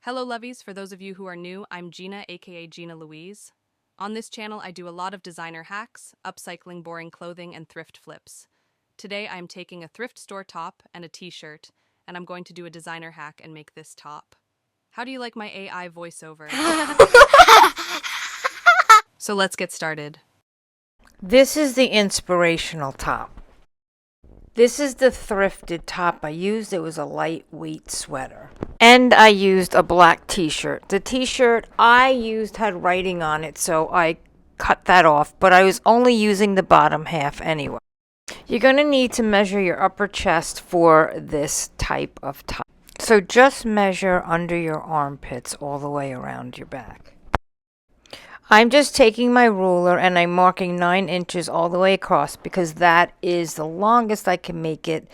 Hello lovies, for those of you who are new, I'm Gina, aka Gina Louise. On this channel, I do a lot of designer hacks, upcycling boring clothing, and thrift flips. Today, I'm taking a thrift store top and a t-shirt, and I'm going to do a designer hack and make this top. How do you like my AI voiceover? So let's get started. This is the inspirational top. This is the thrifted top I used. It was a lightweight sweater. And I used a black t-shirt. The t-shirt I used had writing on it, so I cut that off, but I was only using the bottom half anyway. You're going to need to measure your upper chest for this type of top. So just measure under your armpits all the way around your back. I'm just taking my ruler and I'm marking 9 inches all the way across because that is the longest I can make it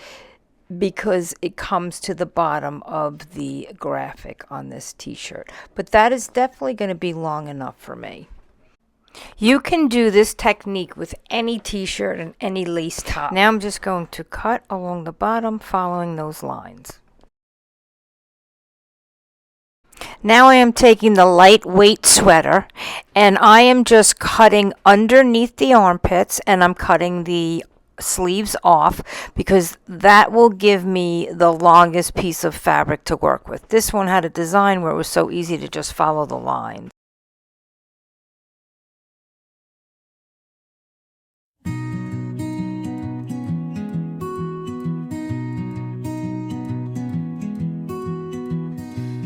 because it comes to the bottom of the graphic on this t-shirt. But that is definitely going to be long enough for me. You can do this technique with any t-shirt and any lace top. Now I'm just going to cut along the bottom following those lines. Now I am taking the lightweight sweater and I am just cutting underneath the armpits and I'm cutting the sleeves off because that will give me the longest piece of fabric to work with. This one had a design where it was so easy to just follow the lines.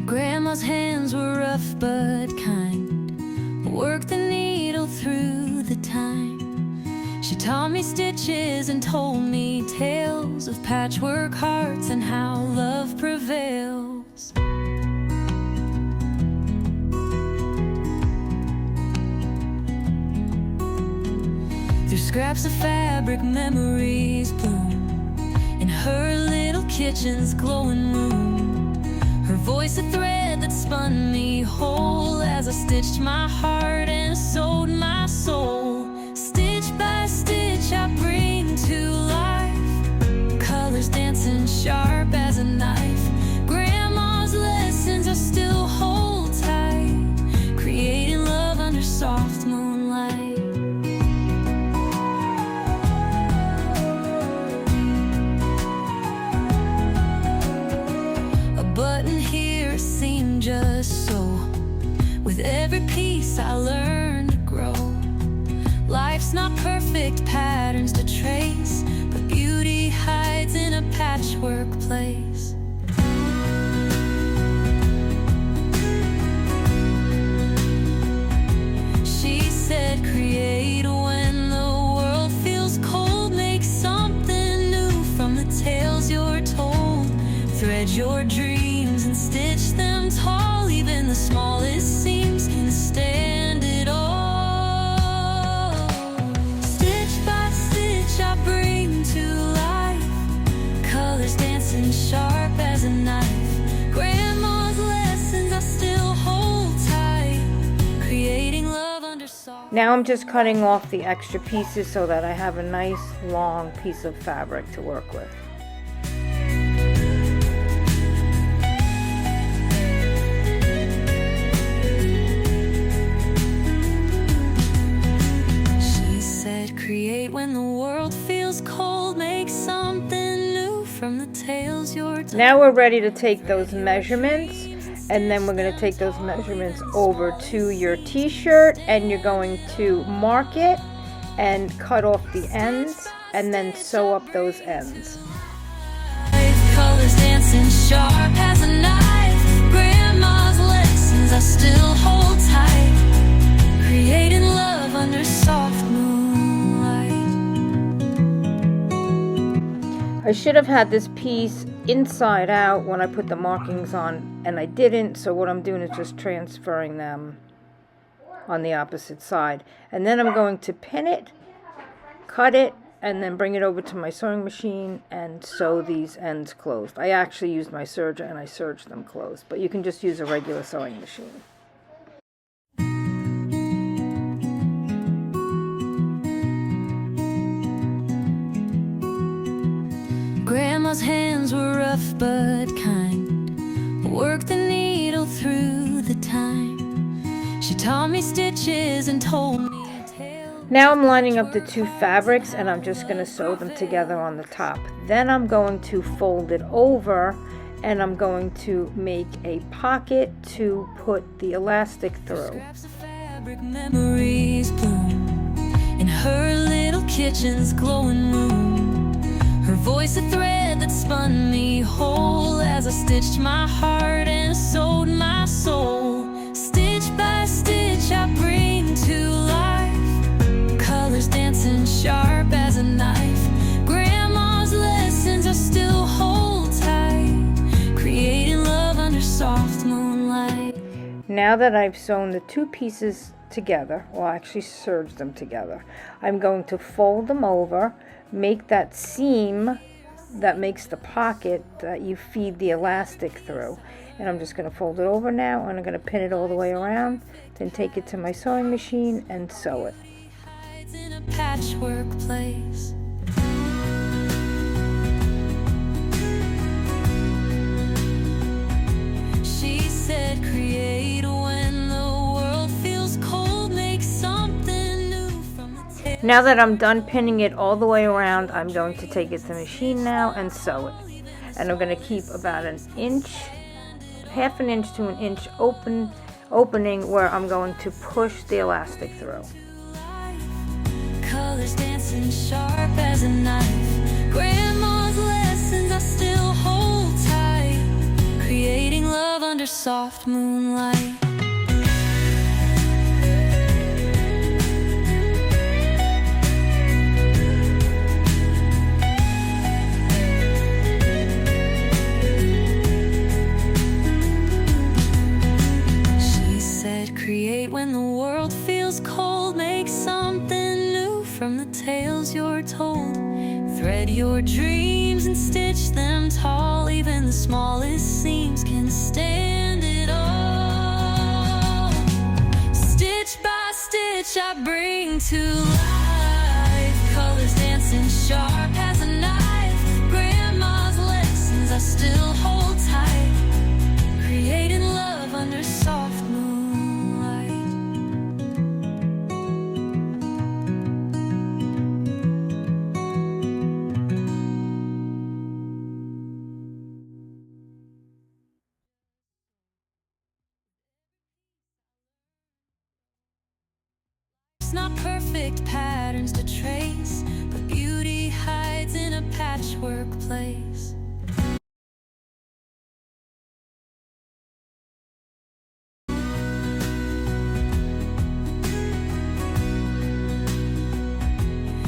Grandma's hands were rough but kind, worked the needle through the time. She taught me stitches and told me tales of patchwork hearts and how love prevails. Through scraps of fabric, memories bloom in her little kitchen's glowing room. Her voice a thread that spun me whole as I stitched my heart and sewed my soul. Stitch by stitch I bring to life, colors dancing sharp as a knife. Grandma's lessons I still hold tight, creating love under soft moonlight. Button here seemed just so. With every piece I learned to grow. Life's not perfect, patterns to trace, but beauty hides in a patchwork place. She said, create when the world feels cold. Make something new from the tales you're told. Thread your dreams and stitch them tall. Even the smallest seams can stand it all. Stitch by stitch I bring to life, colors dancing sharp as a knife. Grandma's lessons I still hold tight, creating love under soft. Now I'm just cutting off the extra pieces so that I have a nice long piece of fabric to work with. Create when the world feels cold. Make something new from the tales you're told. Now we're ready to take those measurements, and then we're going to take those measurements over to your t-shirt and you're going to mark it and cut off the ends and then sew up those ends. Colors dancing sharp as a knife. Grandma's lessons I still hold tight, creating love under soft moonlight. I should have had this piece inside out when I put the markings on, and I didn't, so what I'm doing is just transferring them on the opposite side. And then I'm going to pin it, cut it, and then bring it over to my sewing machine and sew these ends closed. I actually used my serger and I serged them closed, but you can just use a regular sewing machine. Grandma's hands were rough but kind, worked the needle through She taught me stitches and told me tales. Now I'm lining up the two fabrics and I'm just going to sew them together on the top. Then I'm going to fold it over and I'm going to make a pocket to put the elastic through. Scraps of fabric memories bloom in her little kitchen's glowing room. Her voice a thread that spun me whole as I stitched my heart and sewed my soul. Stitch by stitch I bring to life, colors dancing sharp as a knife. Grandma's lessons I still hold tight, creating love under soft moonlight. Now that I've sewn the two pieces together, well, actually serged them together, I'm going to fold them over, make that seam that makes the pocket that you feed the elastic through. And I'm just going to fold it over now, and I'm going to pin it all the way around, then take it to my sewing machine and sew it. Hides in a patchwork place. She said, create when the world feels cold, make something new from the tail. Now that I'm done pinning it all the way around, I'm going to take it to the machine now and sew it. And I'm going to keep about an inch, half an inch to an inch opening where I'm going to push the elastic through. Colors dancing sharp as a knife. Grandma's lessons I still hold tight, creating love under soft moonlight. She said, create when the world feels cold, make something new from the tales you're told. Thread your dreams and stitch them tall, even the smallest seams can stand it all. Stitch by stitch I bring to life, colors dancing sharp as a knife. Grandma's lessons I still hold tight, creating love under soft moonlight. It's not perfect patterns to trace, but beauty hides in a patchwork place.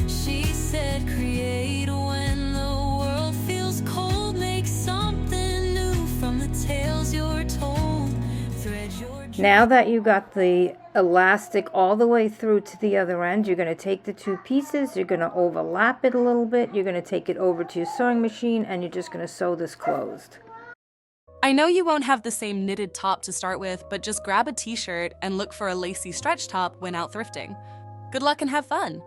She said, create when the world feels cold, make something new from the tales you're told. Thread your Now that you got the elastic all the way through to the other end, you're going to take the two pieces, you're going to overlap it a little bit, you're going to take it over to your sewing machine, and you're just going to sew this closed. I know you won't have the same knitted top to start with, but just grab a t-shirt and look for a lacy stretch top when out thrifting. Good luck and have fun.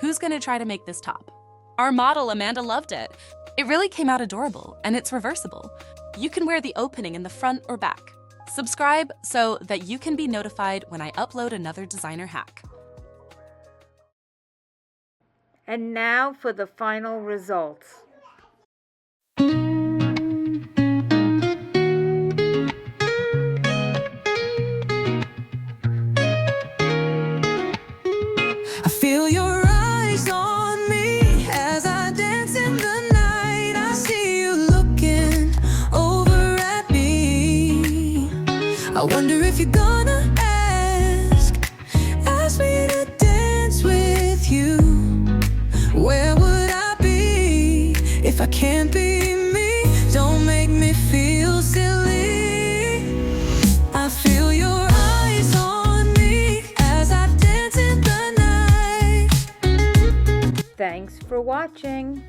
Who's gonna try to make this top? Our model, Amanda, loved it. It really came out adorable, and it's reversible. You can wear the opening in the front or back. Subscribe so that you can be notified when I upload another designer hack. And now for the final results. I feel your eyes on me as I dance in the night. I see you looking over at me. I wonder if you're gonna ask me to dance with you. Where would I be if I can't be me? Don't make me feel silly. I feel your eyes on me as I dance in the night. Thanks for watching.